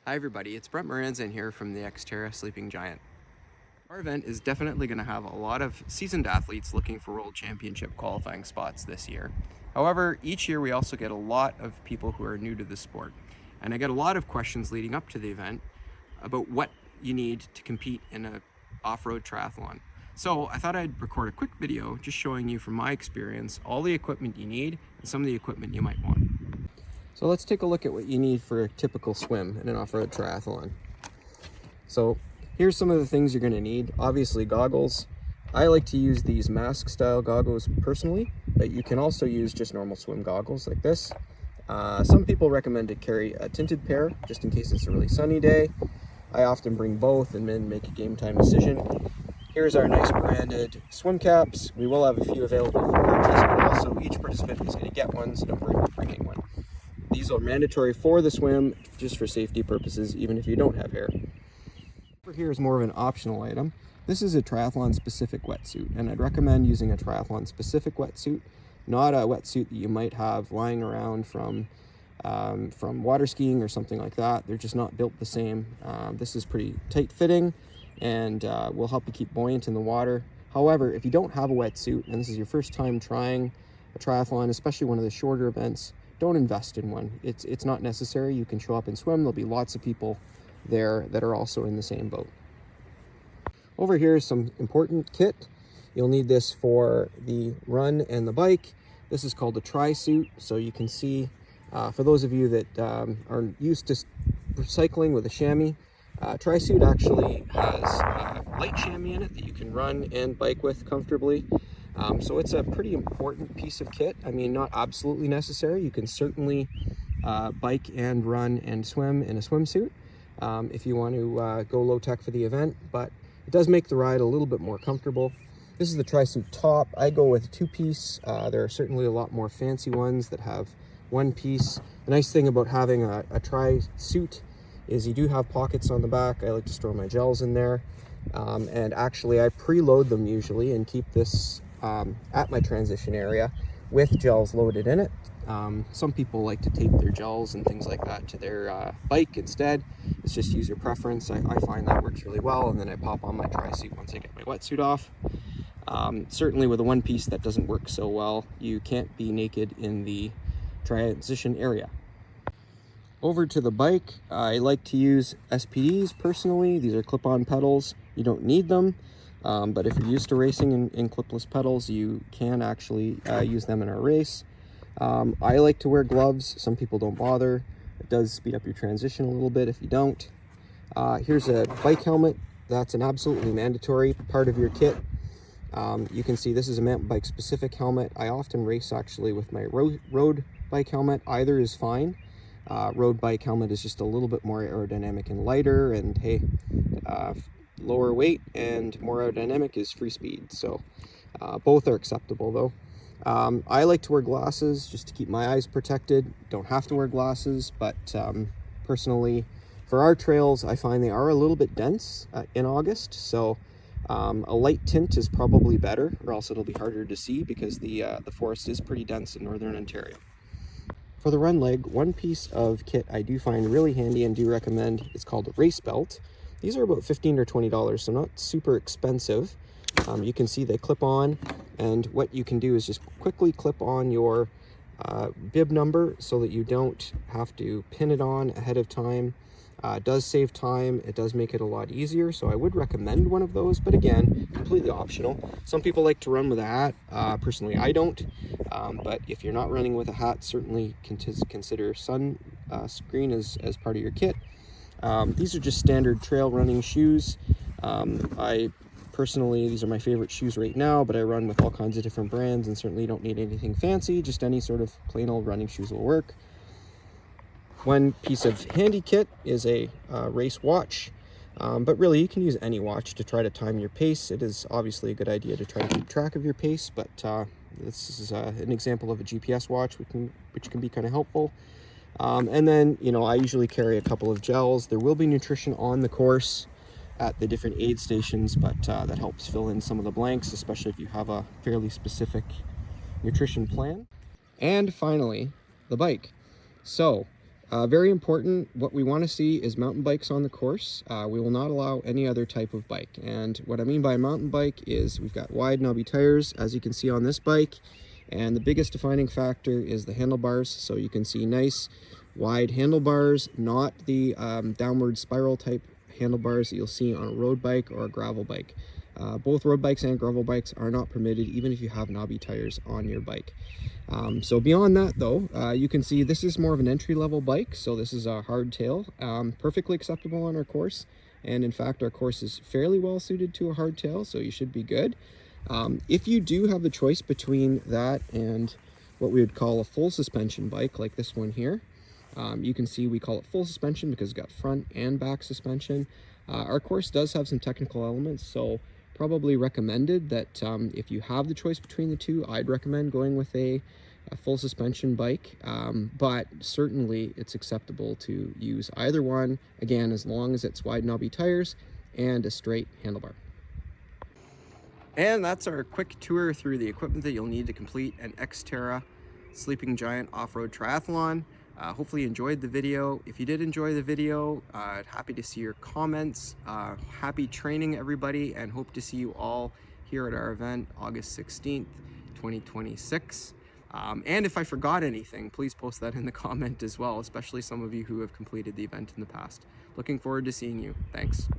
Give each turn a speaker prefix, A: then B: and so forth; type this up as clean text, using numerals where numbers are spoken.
A: Hi everybody, it's Brent Moranzan here from the XTERRA Sleeping Giant. Our event is definitely going to have a lot of seasoned athletes looking for World Championship qualifying spots this year. However, each year we also get a lot of people who are new to the sport. And I get a lot of questions leading up to the event about what you need to compete in an off-road triathlon. So I thought I'd record a quick video just showing you from my experience all the equipment you need and some of the equipment you might want. So let's take a look at what you need for a typical swim in an off-road triathlon. So here's some of the things you're going to need. Obviously goggles. I like to use these mask style goggles personally, but you can also use just normal swim goggles like this. Some people recommend to carry a tinted pair just in case it's a really sunny day. I often bring both and then make a game time decision. Here's our nice branded swim caps. We will have a few available for purchase, but also each participant is going to get one, so don't worry about bringing one. These are mandatory for the swim, just for safety purposes, even if you don't have hair. Over here is more of an optional item. This is a triathlon specific wetsuit, and I'd recommend using a triathlon specific wetsuit, not a wetsuit that you might have lying around from water skiing or something like that. They're just not built the same. This is pretty tight fitting and will help you keep buoyant in the water. However, if you don't have a wetsuit and this is your first time trying a triathlon, especially one of the shorter events, don't invest in one. It's not necessary. You can show up and swim. There'll be lots of people there that are also in the same boat. Over here is some important kit. You'll need this for the run and the bike. This is called a tri-suit. So you can see, for those of you that are used to cycling with a chamois, tri-suit actually has light chamois in it that you can run and bike with comfortably. So it's a pretty important piece of kit. I mean, not absolutely necessary. You can certainly bike and run and swim in a swimsuit if you want to go low tech for the event, but it does make the ride a little bit more comfortable. This is the tri-suit top. I go with 2-piece. There are certainly a lot more fancy ones that have 1-piece. The nice thing about having a tri-suit is you do have pockets on the back. I like to store my gels in there. And actually I preload them usually and keep this at my transition area with gels loaded in it. Some people like to tape their gels and things like that to their bike instead. It's just user preference. I find that works really well, and then I pop on my tri-suit once I get my wetsuit off. Certainly with a 1-piece that doesn't work so well. You can't be naked in the transition area. Over to the bike, I like to use SPDs personally. These are clip-on pedals. You don't need them, but if you're used to racing in clipless pedals, you can actually use them in a race. I like to wear gloves. Some people don't bother. It does speed up your transition a little bit if you don't. Here's a bike helmet. That's an absolutely mandatory part of your kit. You can see this is a mountain bike specific helmet. I often race actually with my road bike helmet. Either is fine. Road bike helmet is just a little bit more aerodynamic and lighter, and hey, lower weight and more aerodynamic is free speed, so both are acceptable though. I like to wear glasses just to keep my eyes protected. Don't have to wear glasses, but personally for our trails I find they are a little bit dense in August, so a light tint is probably better, or else it'll be harder to see because the forest is pretty dense in northern Ontario. For the run leg, one piece of kit I do find really handy and do recommend is called a race belt. These are about $15 or $20, so not super expensive. You can see they clip on, and what you can do is just quickly clip on your bib number so that you don't have to pin it on ahead of time. It does save time. It does make it a lot easier, so I would recommend one of those, but again, completely optional. Some people like to run with a hat. Personally, I don't, but if you're not running with a hat, certainly consider sun screen as part of your kit. These are just standard trail running shoes. Personally, these are my favorite shoes right now, but I run with all kinds of different brands and certainly don't need anything fancy. Just any sort of plain old running shoes will work. One piece of handy kit is a race watch, but really you can use any watch to try to time your pace. It is obviously a good idea to try to keep track of your pace, but this is an example of a GPS watch, which can be kind of helpful. And then, you know, I usually carry a couple of gels. There will be nutrition on the course at the different aid stations, but that helps fill in some of the blanks, especially if you have a fairly specific nutrition plan. And finally, the bike. So Very important, what we want to see is mountain bikes on the course. We will not allow any other type of bike. And what I mean by a mountain bike is we've got wide knobby tires, as you can see on this bike. And the biggest defining factor is the handlebars. So you can see nice wide handlebars, not the downward spiral type handlebars that you'll see on a road bike or a gravel bike. Both road bikes and gravel bikes are not permitted, even if you have knobby tires on your bike. So beyond that though, you can see this is more of an entry-level bike, so this is a hardtail, perfectly acceptable on our course, and in fact our course is fairly well suited to a hardtail, so you should be good. If you do have the choice between that and what we would call a full suspension bike, like this one here, you can see we call it full suspension because it's got front and back suspension. Our course does have some technical elements, so probably recommended that if you have the choice between the two, I'd recommend going with a full suspension bike, but certainly it's acceptable to use either one, again, as long as it's wide knobby tires and a straight handlebar. And that's our quick tour through the equipment that you'll need to complete an XTERRA Sleeping Giant off-road triathlon. Hopefully you enjoyed the video. If you did enjoy the video, happy to see your comments. Happy training, everybody, and hope to see you all here at our event August 16th, 2026. And if I forgot anything, please post that in the comment as well, especially some of you who have completed the event in the past. Looking forward to seeing you. Thanks.